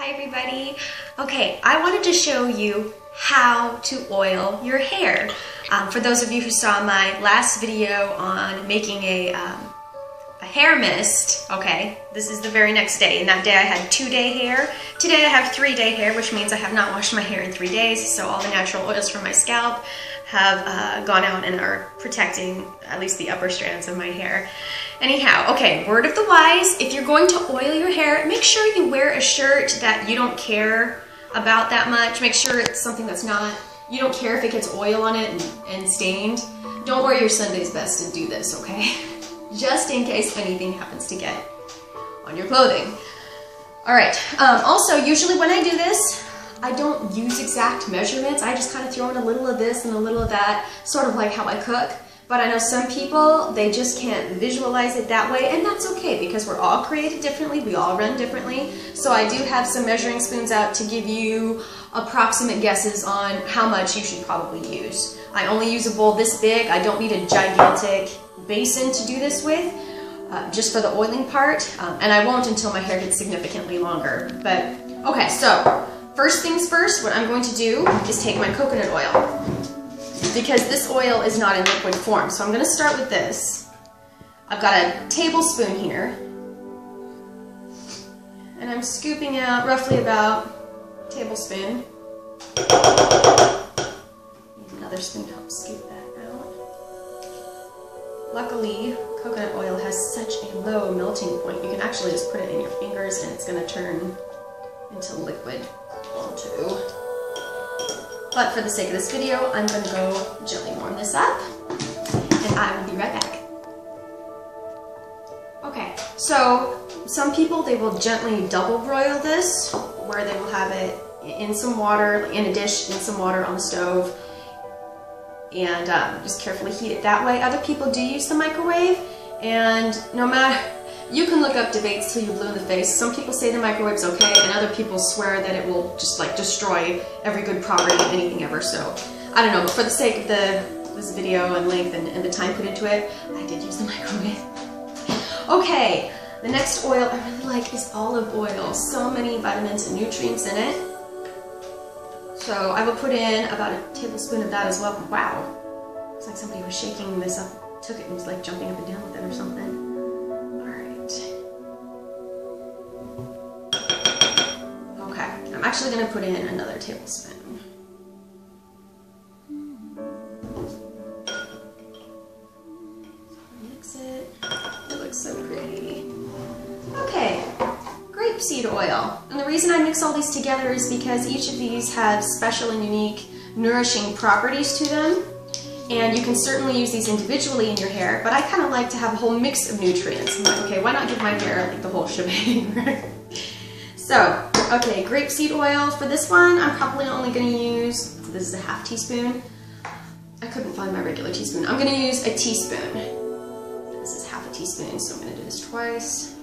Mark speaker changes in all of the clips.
Speaker 1: Hi everybody. Okay, I wanted to show you how to oil your hair. For those of you who saw my last video on making a hair mist, okay, this is the very next day, and that day I had 2-day hair. Today I have 3-day hair, which means I have not washed my hair in 3 days, so all the natural oils from my scalp have gone out and are protecting at least the upper strands of my hair. Anyhow, okay, word of the wise, if you're going to oil your hair, make sure you wear a shirt that you don't care about that much. Make sure it's something that's not, you don't care if it gets oil on it and stained. Don't wear your Sunday's best and do this, okay? Just in case anything happens to get on your clothing. All right, also, usually when I do this, I don't use exact measurements. I just kind of throw in a little of this and a little of that, sort of like how I cook. But I know some people, they just can't visualize it that way, and that's okay because we're all created differently, we all run differently. So I do have some measuring spoons out to give you approximate guesses on how much you should probably use. I only use a bowl this big. I don't need a gigantic basin to do this with, just for the oiling part, and I won't until my hair gets significantly longer. But okay, so first things first, what I'm going to do is take my coconut oil, because this oil is not in liquid form. So I'm going to start with this. I've got a tablespoon here, and I'm scooping out roughly about a tablespoon. Use another spoon to help scoop that out. Luckily, coconut oil has such a low melting point. You can actually just put it in your fingers and it's going to turn into liquid too. But for the sake of this video, I'm going to go gently warm this up, and I will be right back. Okay, so some people, they will gently double broil this, where they will have it in some water, in a dish, in some water on the stove, and just carefully heat it that way. Other people do use the microwave, and no matter, you can look up debates till you're blue in the face. Some people say the microwave's okay, and other people swear that it will just like destroy every good property of anything ever. So I don't know, but for the sake of this video and length and the time put into it, I did use the microwave. Okay, the next oil I really like is olive oil. So many vitamins and nutrients in it. So I will put in about a tablespoon of that as well. Wow, it's like somebody was shaking this up, took it and was like jumping up and down with it or something. I'm actually going to put in another tablespoon. Mix it. It looks so pretty. Okay, grapeseed oil. And the reason I mix all these together is because each of these have special and unique nourishing properties to them. And you can certainly use these individually in your hair, but I kind of like to have a whole mix of nutrients. I'm like, okay, why not give my hair like the whole shebang, right? So, okay, grapeseed oil. For this one, I'm probably only going to use, this is a half teaspoon. I couldn't find my regular teaspoon. I'm going to use a teaspoon. This is half a teaspoon, so I'm going to do this twice.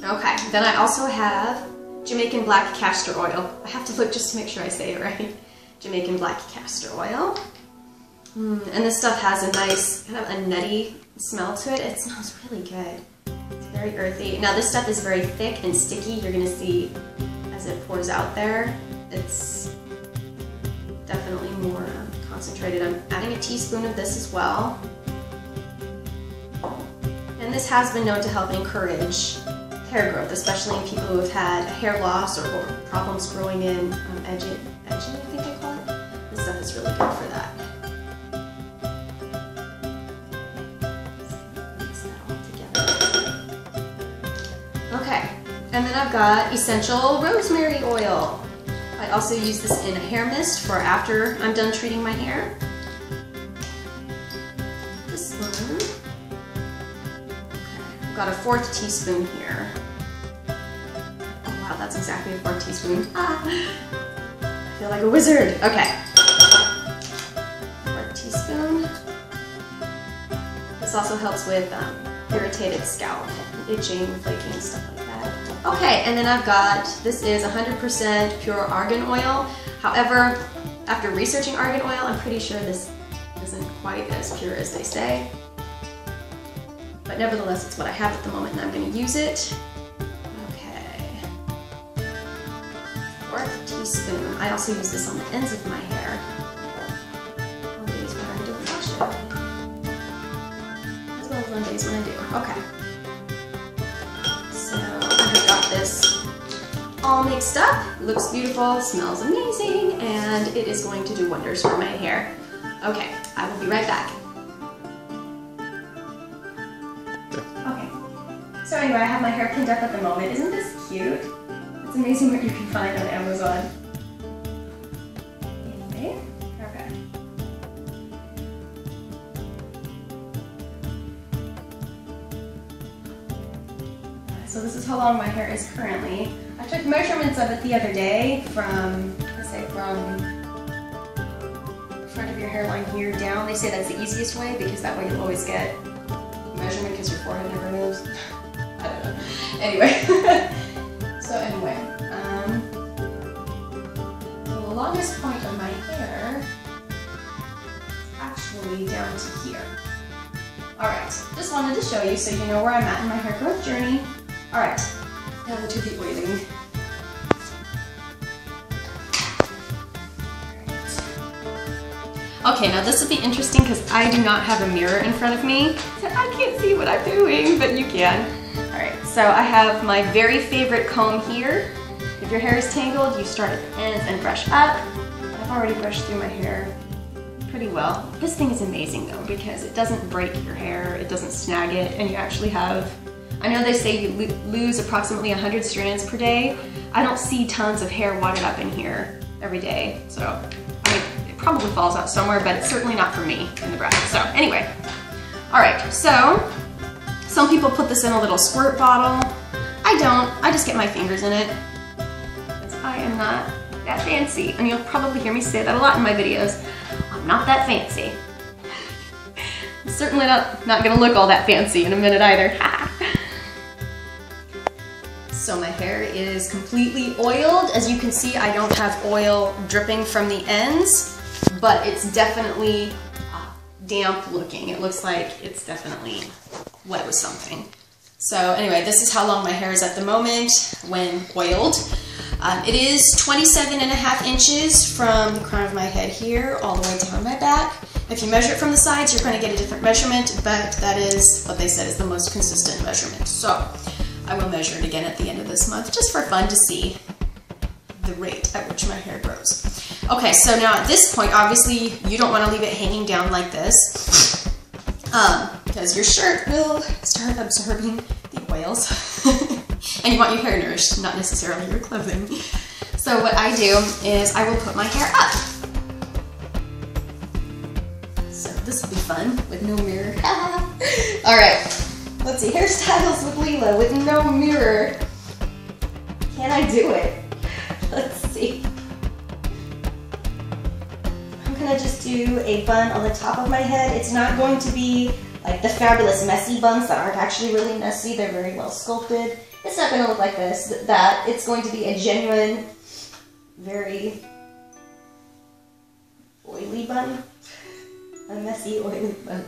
Speaker 1: Okay, then I also have Jamaican black castor oil. I have to look just to make sure I say it right. Jamaican black castor oil. And this stuff has a nice, kind of a nutty smell to it. It smells really good. It's very earthy. Now this stuff is very thick and sticky. You're going to see as it pours out there. It's definitely more concentrated. I'm adding a teaspoon of this as well. And this has been known to help encourage hair growth, especially in people who have had hair loss or problems growing in edging, I think they call it. This stuff is really good for that. Mix that all together. Okay, and then I've got essential rosemary oil. I also use this in a hair mist for after I'm done treating my hair. This one. Okay, I've got a 1/4 teaspoon here. Oh wow, that's exactly a 1/4 teaspoon. I feel like a wizard. Okay. 1/4 teaspoon. This also helps with irritated scalp, itching, flaking, stuff like that. Okay, and then I've got, this is 100% pure argan oil. However, after researching argan oil, I'm pretty sure this isn't quite as pure as they say. But nevertheless, it's what I have at the moment and I'm going to use it. Okay. 1/4 teaspoon. I also use this on the ends of my hair. On days when I don't wash it. As well as on days when I do. Okay. So I've got this all mixed up. It looks beautiful, smells amazing, and it is going to do wonders for my hair. Okay, I will be right back. Okay, so anyway, I have my hair pinned up at the moment. Isn't this cute? It's amazing what you can find on Amazon. Anyway, okay. So this is how long my hair is currently. I took measurements of it the other day from the front of your hairline here down. They say that's the easiest way because that way you'll always get a measurement because your forehead never moves. I don't know. Anyway. The longest point of my hair is actually down to here. Alright, just wanted to show you so you know where I'm at in my hair growth journey. Alright, now to the oiling. Okay, now this will be interesting because I do not have a mirror in front of me, so I can't see what I'm doing, but you can. Alright, so I have my very favorite comb here. If your hair is tangled, you start at the ends and brush up. I've already brushed through my hair pretty well. This thing is amazing though because it doesn't break your hair, it doesn't snag it, and you actually have, I know they say you lose approximately 100 strands per day. I don't see tons of hair wadded up in here every day, so I mean, it probably falls out somewhere, but it's certainly not for me in the brush. So anyway, all right, so some people put this in a little squirt bottle. I don't, I just get my fingers in it. I am not that fancy, and you'll probably hear me say that a lot in my videos. I'm not that fancy. I'm certainly not gonna look all that fancy in a minute either. So my hair is completely oiled. As you can see, I don't have oil dripping from the ends, but it's definitely damp looking. It looks like it's definitely wet with something. So anyway, this is how long my hair is at the moment when oiled. It is 27.5 inches from the crown of my head here all the way down my back. If you measure it from the sides, you're going to get a different measurement, but that is what they said is the most consistent measurement. So I will measure it again at the end of this month just for fun to see the rate at which my hair grows. Okay, so now at this point, obviously you don't want to leave it hanging down like this because your shirt will start absorbing the oils. And you want your hair nourished, not necessarily your clothing. So what I do is I will put my hair up. So this will be fun with no mirror. All right, let's see, hairstyles with Leela with no mirror. Can I do it? Let's see. I'm gonna just do a bun on the top of my head. It's not going to be like the fabulous messy buns that aren't actually really messy. They're very well sculpted. It's not going to look like this, that. It's going to be a genuine, very oily bun. A messy, oily bun.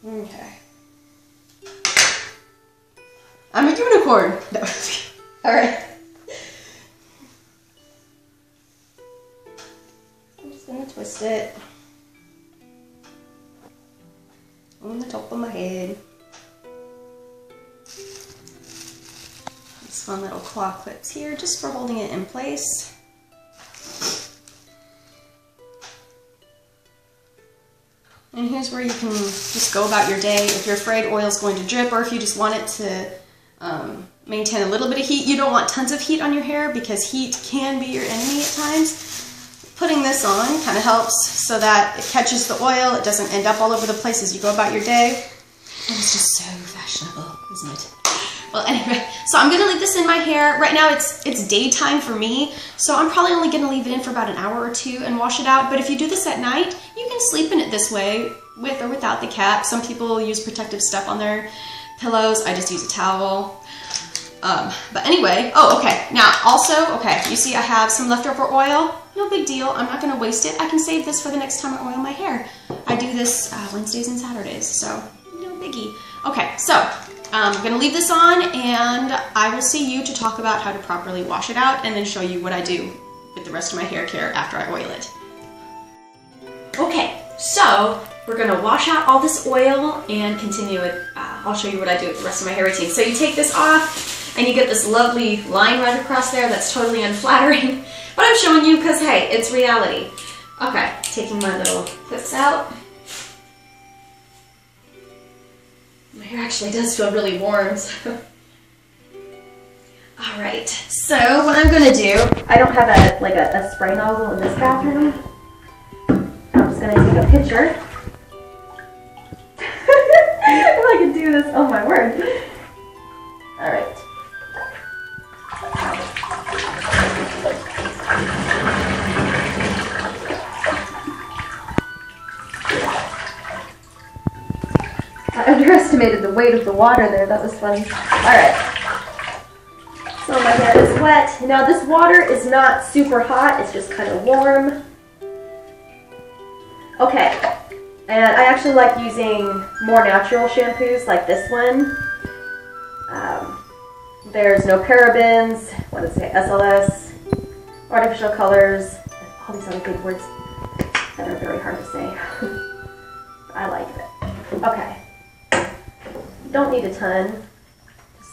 Speaker 1: Okay. I'm a unicorn. No. All right. Gonna twist it on the top of my head. These fun little claw clips here just for holding it in place. And here's where you can just go about your day. If you're afraid oil's going to drip, or if you just want it to maintain a little bit of heat. You don't want tons of heat on your hair because heat can be your enemy at times. Putting this on kind of helps so that it catches the oil, it doesn't end up all over the place as you go about your day. And it's just so fashionable, isn't it? Well, anyway, so I'm gonna leave this in my hair. Right now it's daytime for me, so I'm probably only gonna leave it in for about an hour or two and wash it out. But if you do this at night, you can sleep in it this way, with or without the cap. Some people use protective stuff on their pillows, I just use a towel. But anyway, oh, okay. Now also, okay, you see I have some leftover oil. No big deal, I'm not gonna waste it. I can save this for the next time I oil my hair. I do this Wednesdays and Saturdays, so no biggie. Okay, so I'm gonna leave this on and I will see you to talk about how to properly wash it out and then show you what I do with the rest of my hair care after I oil it. Okay, so we're gonna wash out all this oil and continue it. I'll show you what I do with the rest of my hair routine. So you take this off and you get this lovely line right across there that's totally unflattering. But I'm showing you because, hey, it's reality. Okay, taking my little clips out. My hair actually does feel really warm. So. All right, so what I'm gonna do, I don't have a spray nozzle in this bathroom. I'm just gonna take a picture. If I can do this, oh my word. All right. I underestimated the weight of the water there. That was funny. Alright. So my hair is wet. Now this water is not super hot. It's just kind of warm. Okay. And I actually like using more natural shampoos like this one. There's no parabens. What does it say? SLS. Artificial colors. All these other big words that are very hard to say. I like it. Okay. Don't need a ton.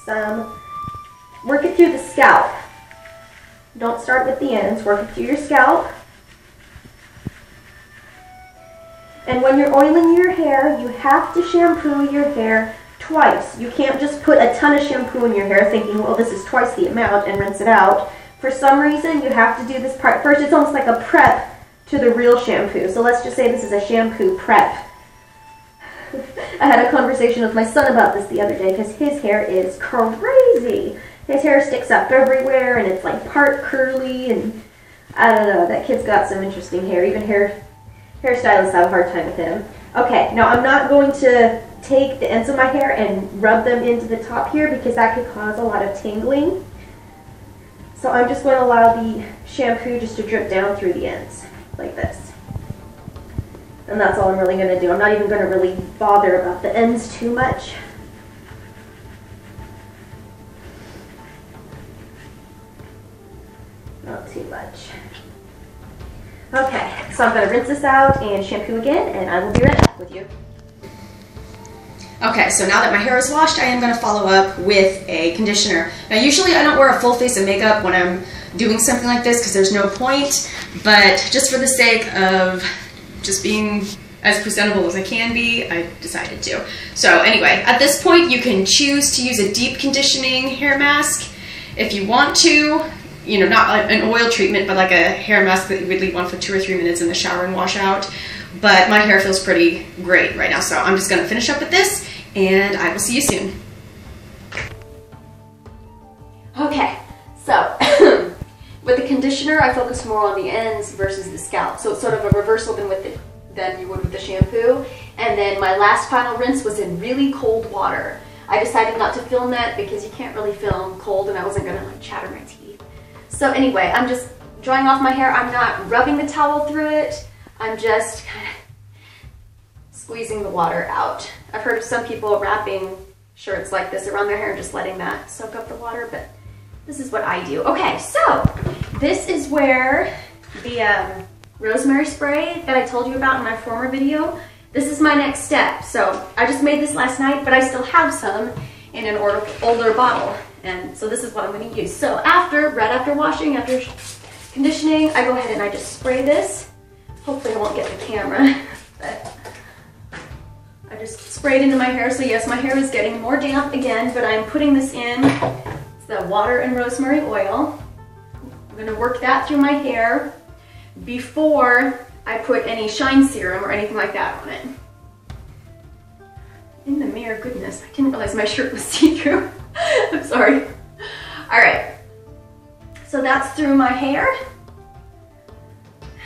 Speaker 1: Some. Work it through the scalp. Don't start with the ends. Work it through your scalp. And when you're oiling your hair, you have to shampoo your hair twice. You can't just put a ton of shampoo in your hair thinking, well, this is twice the amount, and rinse it out. For some reason, you have to do this part first. It's almost like a prep to the real shampoo. So let's just say this is a shampoo prep. I had a conversation with my son about this the other day because his hair is crazy. His hair sticks up everywhere and it's like part curly and I don't know, that kid's got some interesting hair. Even hairstylists have a hard time with him. Okay, now I'm not going to take the ends of my hair and rub them into the top here because that could cause a lot of tangling. So I'm just going to allow the shampoo just to drip down through the ends like this. And that's all I'm really going to do. I'm not even going to really bother about the ends too much. Not too much. Okay, so I'm going to rinse this out and shampoo again, and I will be right back with you. Okay, so now that my hair is washed, I am going to follow up with a conditioner. Now usually I don't wear a full face of makeup when I'm doing something like this because there's no point, but just for the sake of just being as presentable as I can be, I decided to. So anyway, at this point you can choose to use a deep conditioning hair mask if you want to, you know, not an oil treatment, but like a hair mask that you would leave on for 2 or 3 minutes in the shower and wash out. But my hair feels pretty great right now, so I'm just gonna finish up with this and I will see you soon. Okay, so with the conditioner, I focus more on the ends versus the scalp. So it's sort of a reversal than you would with the shampoo. And then my last final rinse was in really cold water. I decided not to film that because you can't really film cold and I wasn't gonna like chatter my teeth. So anyway, I'm just drying off my hair. I'm not rubbing the towel through it. I'm just kind of squeezing the water out. I've heard of some people wrapping shirts like this around their hair and just letting that soak up the water, but this is what I do. Okay, so this is where the rosemary spray that I told you about in my former video, this is my next step. So I just made this last night, but I still have some in an older bottle. And so this is what I'm gonna use. So right after washing, after conditioning, I go ahead and I just spray this. Hopefully I won't get the camera, but I just sprayed into my hair. So yes, my hair is getting more damp again, but I'm putting this in. It's the water and rosemary oil. I'm gonna work that through my hair before I put any shine serum or anything like that on it. In the mirror, goodness, I didn't realize my shirt was see-through. I'm sorry. All right, so that's through my hair.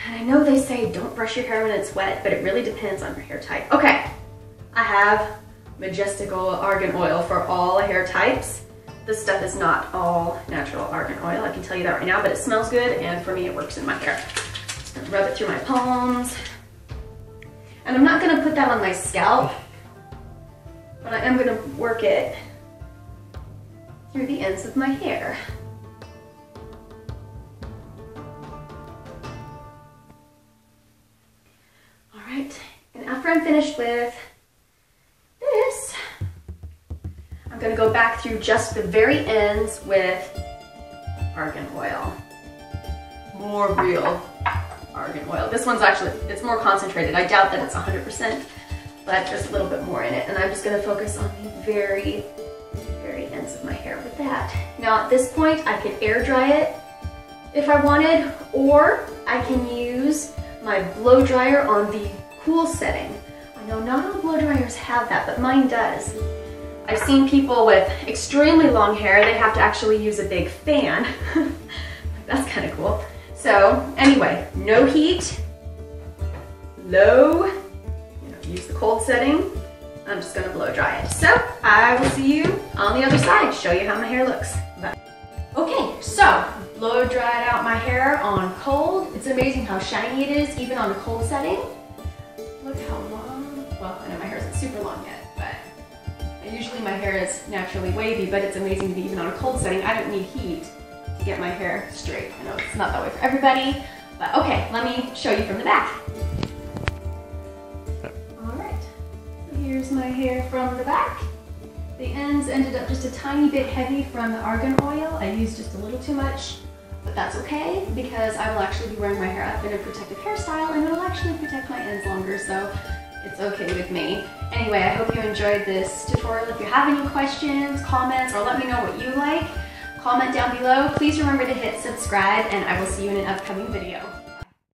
Speaker 1: And I know they say don't brush your hair when it's wet, but it really depends on your hair type. Okay, I have
Speaker 2: majestical argan oil for all hair types. This stuff is not all natural argan oil, I can tell you that right now, but it smells good, and for me it works in my hair. Just gonna rub it through my palms. And I'm not gonna put that on my scalp, but I am gonna work it through the ends of my hair. All right, and after I'm finished with this, I'm gonna go back through just the very ends with argan oil. More real argan oil. This one's actually, it's more concentrated. I doubt that it's 100%, but there's a little bit more in it. And I'm just gonna focus on the very ends of my hair with that. Now at this point, I could air dry it if I wanted, or I can use my blow dryer on the cool setting. I know not all blow dryers have that, but mine does. I've seen people with extremely long hair, they have to actually use a big fan. That's kind of cool. So anyway, no heat, low, use the cold setting. I'm just gonna blow dry it. So I will see you on the other side, show you how my hair looks. Bye. Okay, so blow dried out my hair on cold. It's amazing how shiny it is, even on a cold setting. Look how long, well, I know my hair isn't super long yet, but usually my hair is naturally wavy, but it's amazing to be even on a cold setting. I don't need heat to get my hair straight. I know it's not that way for everybody, but okay, let me show you from the back. All right, so here's my hair from the back. The ends ended up just a tiny bit heavy from the argan oil. I used just a little too much, but that's okay because I will actually be wearing my hair up in a protective hairstyle and it'll actually protect my ends longer, so it's okay with me. Anyway, I hope you enjoyed this tutorial. If you have any questions, comments, or let me know what you like, comment down below. Please remember to hit subscribe, and I will see you in an upcoming video.